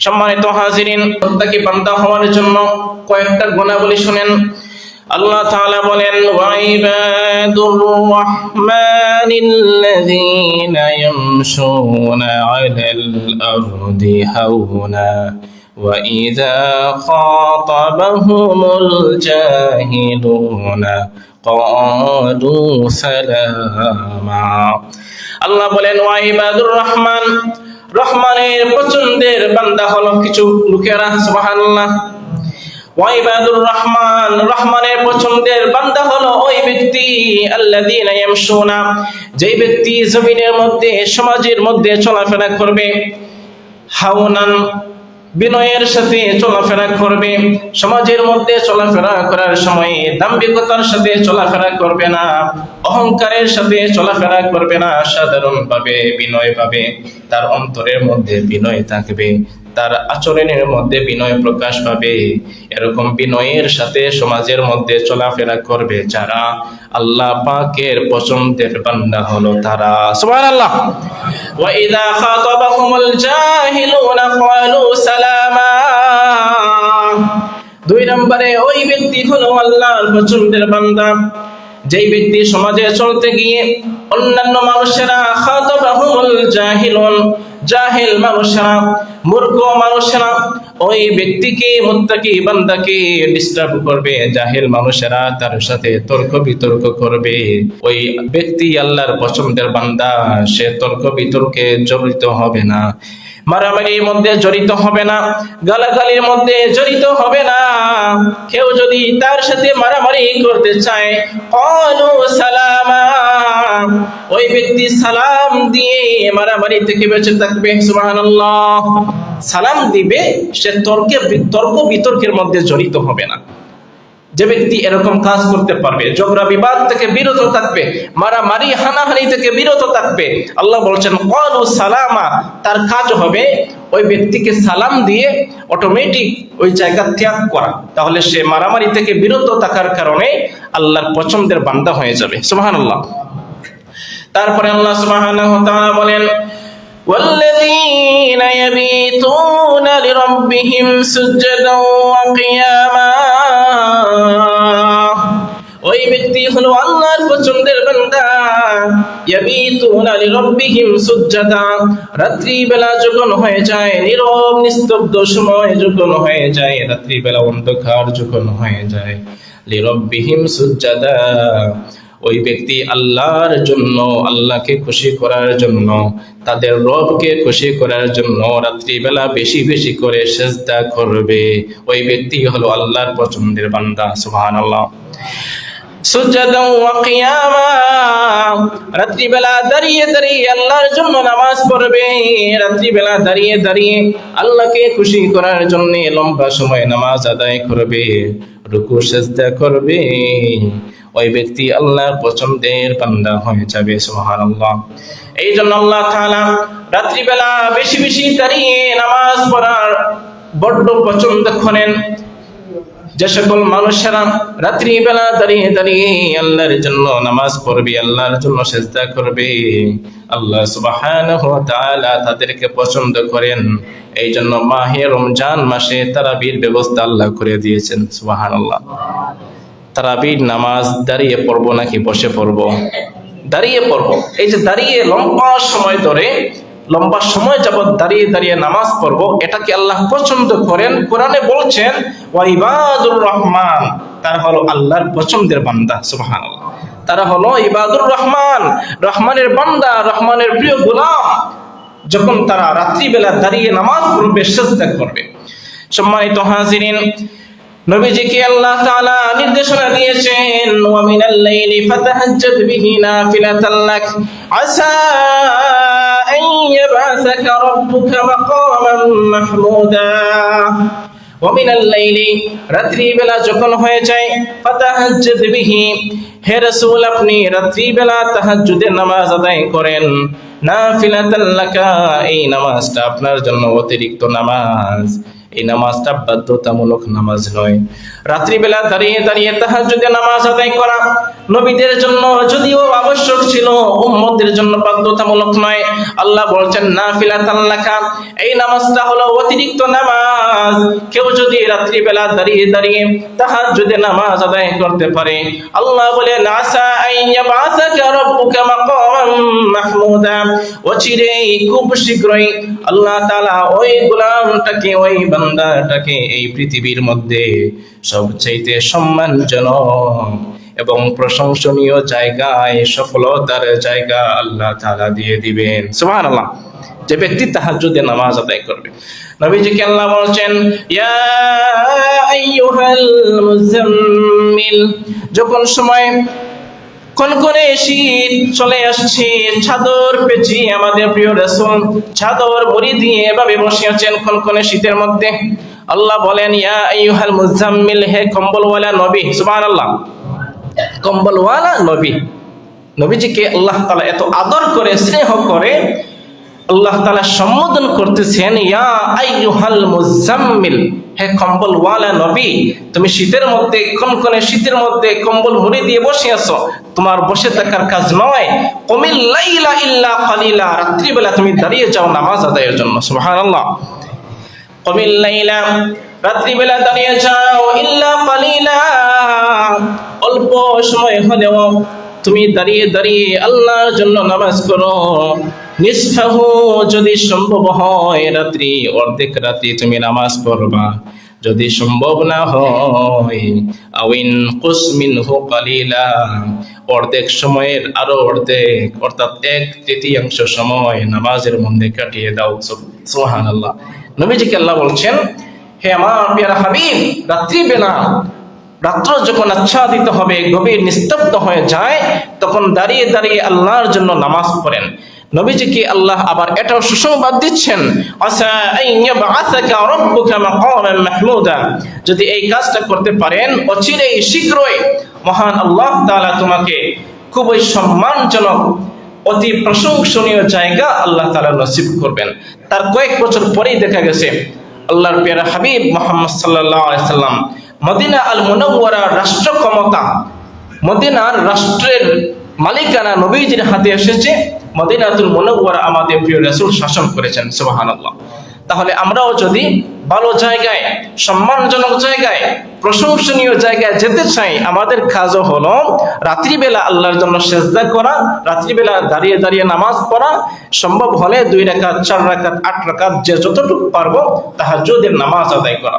সম্মানিত হাজিরিন, মুত্তাকি বান্দা হওয়ার জন্য কয়েকটা গুণাবলী শুনেন। আল্লাহ তাআলা বলেন, ওয়া ইবাদুর রাহমানিল্লাযীনা ইয়ামশুনা আলাল আরদি হাওনা ওয়া ইযা খাতাবাহুমুল জাহিলুনা ক্বালু সালামা। আল্লাহ বলেন, ওয়া ইবাদুর রহমান, রহমানের পছন্দের বান্দা হলো কিছু লোকেরা। সুবহানাল্লাহ। ওয়া ইবাদুর রহমান, রহমানের পছন্দের বান্দা হলো ওই ব্যক্তি আল্লাযীনা ইয়ামশুনা, যেই ব্যক্তি জমিনের মধ্যে, সমাজের মধ্যে চলাফেরা করবে, হাওনান, বিনয়ের সাথে চলাফেরা করবে। সমাজের মধ্যে চলাফেরা করার সময় দাম্ভিকতার সাথে চলাফেরা করবে না, অহংকারের সাথে চলাফেরা করবে না, সাধারণভাবে বিনয়ভাবে তার অন্তরের মধ্যে বিনয় থাকবে, তার আচরণের মধ্যে বিনয় প্রকাশ পাবে। এরকম বিনয়ের সাথে সমাজের মধ্যে চলাফেরা করবে যারা, আল্লাহ পাকের পছন্দের বান্দা হলো তারা। সুবহানাল্লাহ। ওয়া ইযা খাতাবাহুমুল জাহিলুনা ক্বালু সালামা। দুই নম্বরে ওই ব্যক্তি হলো আল্লাহর পছন্দের বান্দা, যেই ব্যক্তি সমাজে চলতে গিয়ে অন্যান্য মানুষেরা, খাতাবাহুমুল জাহিলুন, জাহিল মানুষেরা, মূর্খ মানুষেরা ওই ব্যক্তিকে, মুত্তাকি বান্দাকে ডিস্টার্ব করবে। জাহিল মানুষেরা তার সাথে তর্ক বিতর্ক করবে। ওই ব্যক্তি আল্লাহর পছন্দের বান্দা, সে তর্ক বিতর্কে জড়িত হবে না, মারামারির মধ্যে জড়িত হবে না, গালাগালির মধ্যে জড়িত হবে না। কেউ যদি তার সাথে মারামারি করতে চায়, ক্বালু সালামা, ওই ব্যক্তি সালাম দিয়ে মারামারি থেকে বেঁচে থাকবে। সুবহানাল্লাহ। সালাম দিবে, সে তর্ক বিতর্কের মধ্যে জড়িত হবে না। যে ব্যক্তি এরকম কাজ করতে পারবে, ঝগড়া বিবাদ থেকে বিরত থাকবে, মারামারি হানাহানি থেকে বিরত থাকবে, আল্লাহ বলছেন ক্বালু সালামা, তার কাজ হবে ওই ব্যক্তিকে সালাম দিয়ে অটোমেটিক ওই জায়গা ত্যাগ করা। তাহলে সে মারামারি থেকে বিরত থাকার কারণে আল্লাহর পছন্দের বান্দা হয়ে যাবে। সুবহানাল্লাহ। তারপরে আল্লাহ সুবহানাহু ওয়া তাআলা বলেন, ওয়াল্লাযীনা ইয়াবীতুনা লিরাব্বিহিম সুজদান ওয়া কিয়ামা। ওই ব্যক্তি হলো আল্লাহর পছন্দের বান্দা, ইয়াবীতুনা লিরাব্বিহিম সুজদা, রাত্রি বেলা যখন হয়ে যায়, নীরব নিস্তব্ধ সময় যখন হয়ে যায়, রাত্রি বেলা অন্ধকার যখন হয়ে যায়, লিরাব্বিহিম সুজদা, ওই ব্যক্তি আল্লাহর জন্য, আল্লাহকে খুশি করার জন্য, তাদের রবকে খুশি করার জন্য রাত্রিবেলা বেশি বেশি করে সিজদা করবে। ওই ব্যক্তি হলো আল্লাহর পছন্দের বান্দা। সুবহানাল্লাহ। সুজদান ওয়া কিয়ামা, রাত্রিবেলা দাঁড়িয়ে দাঁড়িয়ে আল্লাহর জন্য নামাজ পড়বে। রাত্রিবেলা দাঁড়িয়ে দাঁড়িয়ে আল্লাহকে খুশি করার জন্য লম্বা সময় নামাজ আদায় করবে, রুকু সিজদা করবে। ওই ব্যক্তি আল্লাহর পছন্দের বান্দা হয়ে যাবে। সুবহানাল্লাহ। এই জন্য আল্লাহ তাআলা রাত্রিবেলা বেশি বেশি দাঁড়িয়ে নামাজ পড়ার বড্ড পছন্দ করেন। যে সকল মানুষেরা রাত্রিবেলা দাঁড়িয়ে দাঁড়িয়ে আল্লাহর জন্য নামাজ পড়বে, আল্লাহর জন্য সিজদা করবে, আল্লাহ সুবহানাহু ওয়া তাআলা তাদেরকে পছন্দ করেন। এই জন্য মাহে রমজান মাসে তারাবির ব্যবস্থা আল্লাহ করে দিয়েছেন। সুবহানাল্লাহ। তারাবির নামাজ দাঁড়িয়ে পড়বো নাকি বসে পড়বো? দাঁড়িয়ে পড়বো। এই যে দাঁড়িয়ে লম্বা সময় ধরে, লম্বা সময় যাবত দাঁড়িয়ে দাঁড়িয়ে নামাজ পড়বো, এটাকে আল্লাহ পছন্দ করেন। কোরআনে বলছেন ওয়া ইবাদুর রহমান, তারা হলো আল্লাহর পছন্দের বান্দা। সুবহানাল্লাহ। তারা হলো ইবাদুর রহমান, রহমানের বান্দা, রহমানের প্রিয় গোলাম। যখন তারা রাত্রিবেলা দাঁড়িয়ে নামাজ পড়বে, সিজদা করবে। সম্মানিত হাজিরিন, নবীজিকে আল্লাহ তাআলা নির্দেশনা দিয়েছেন, ওয়া মিনাল লাইলি ফাতাহাজ্জাদ বিহি নাফিলাতাল লাক আসা আন ইয়াবআসাকা রাব্বুকা মাকামান মাহমুদা। ওয়া মিনাল লাইলি, রাত্রিবেলা যখন হয়ে যায়, ফাতাহাজ্জাদ বিহি, হে রাসূল আপনি রাত্রিবেলা তাহাজ্জুদের নামাজ আদায় করেন। নাফিলাতাল লাকা, এই নামাজটা আপনার জন্য অতিরিক্ত নামাজ। এই নামাজটা বাধ্যতামূলক নামাজ নয়। রাত্রিবেলা দাঁড়িয়ে দাঁড়িয়ে তাহাজ্জুদের নামাজ আদায় করা নবীদের জন্য যদিও আবশ্যক ছিল, উম্মতের জন্য বাধ্যতামূলক নয়। আল্লাহ বলছেন নাফিলাতান লাকা, এই নামাজটা হলো অতিরিক্ত নামাজ। কেউ যদি রাত্রিবেলা দাঁড়িয়ে দাঁড়িয়ে তাহাজ্জুদের নামাজ আদায় করতে পারে, আল্লাহ বলেন আসা আইয়াবাসাকা রাব্বুকা মাকামান মাহমুদা, অচিরেই খুব শীঘ্রই আল্লাহ তাআলা ওই গোলামটাকে, ওই বান্দাটাকে এই পৃথিবীর মধ্যে সবচেয়ে সম্মানজনক এবং প্রশংসনীয় জায়গায়, সফলতার জায়গা আল্লাহ তাআলা দিয়ে দিবেন। সুবহানাল্লাহ। যে ব্যক্তি তাহাজ্জুদের নামাজ আদায় করবে, নবীজিকে আল্লাহ বলছেন ইয়া আইয়ুহাল মুজাম্মিল, যখন সময় কনকনে শীত চলে আসছে, চাদর পেঁচিয়ে আমাদের প্রিয় রাসূল চাদর মুড়ি দিয়ে এভাবে বসে আছেন কনকনে শীতের মধ্যে। আল্লাহ বলেন ইয়া আইয়ুহাল মুজাম্মিল, হে কম্বলওয়ালা নবী। সুবহানাল্লাহ। কম্বলওয়ালা নবী, নবীজিকে আল্লাহ তাআলা এত আদর করে, স্নেহ করে আল্লাহ তাআলা সম্বোধন করতেছেন ইয়া আইয়ুহাল মুজাম্মিল, হে কম্বলওয়ালা নবী, তুমি শীতের মধ্যে, কনকনে শীতের মধ্যে কম্বল মুড়ি দিয়ে বসে আছো, তোমার বসে থাকার কাজ নয়। কুমিল লাইলা ইল্লা কালিলা, রাত্রিবেলা তুমি দাঁড়িয়ে যাও নামাজ আদায়ের জন্য। সুবহানাল্লাহ। কুমিল লাইলা, রাত্রিবেলা দাঁড়িয়ে যাও, ইল্লা কালিলা, অল্প সময় হলেও তুমি দাঁড়িয়ে দাঁড়িয়ে আল্লাহর জন্য নামাজ করো। নিসফাহু, যদি সম্ভব হয় রাত্রি অর্ধেক রাত্রি তুমি নামাজ পড়বা। যদি সম্ভব না হয় আউইন কুস মিনহু কালিলা, অর্ধেক সময়ের আরো অর্ধেক, অর্থাৎ 1/3 সময় নামাজের মধ্যে কাটিয়ে দাও। সুবহানাল্লাহ। নবীজিকে আল্লাহ বলছেন হে আমার প্রিয় হাবিব, রাত্রিবেলা, রাত্র যখন আচ্ছাদিত হবে, গভীর নিস্তব্ধ হয়ে যায়, তখন দাঁড়িয়ে দাঁড়িয়ে আল্লাহর জন্য নামাজ পড়েন। নবীজিকে আল্লাহ আবার এটাও সুসংবাদ দিচ্ছেন আসা আইয়াবাসাকা রাব্বুকা মাকামান মাহমুদা, যদি এই কাজটা করতে পারেন অচিরেই শীঘ্রই মহান আল্লাহ তাআলা তোমাকে খুবই সম্মানজনক, অতি প্রশংসনীয় জায়গা আল্লাহ তাআলা নসিব করবেন। তার কয়েক বছর পরেই দেখা গেছে আল্লাহর প্রিয় হাবিব মুহাম্মদ সাল্লাল্লাহু আলাইহি সাল্লাম মদিনা আল মুনাওয়ারার রাষ্ট্র ক্ষমতা, মদিনার রাষ্ট্রের মালিকানা নবীজির হাতে এসেছে। মদিনাতুল মুনাওয়ারা আমাদের প্রিয় রাসূল শাসন করেছেন। সুবহানাল্লাহ। তাহলে আমরাও যদি ভালো জায়গায়, সম্মানজনক জায়গায়, প্রশংসনীয় জায়গায় যেতে চাই, আমাদের কাজও হলো রাত্রিবেলা আল্লাহর জন্য সিজদা করা, রাত্রিবেলা দাঁড়িয়ে দাঁড়িয়ে নামাজ পড়া, সম্ভব হলে 2 রাকাত, 4 রাকাত, 8 রাকাত, যে যতটুকু পারবো তাহাজ্জুদের নামাজ আদায় করা।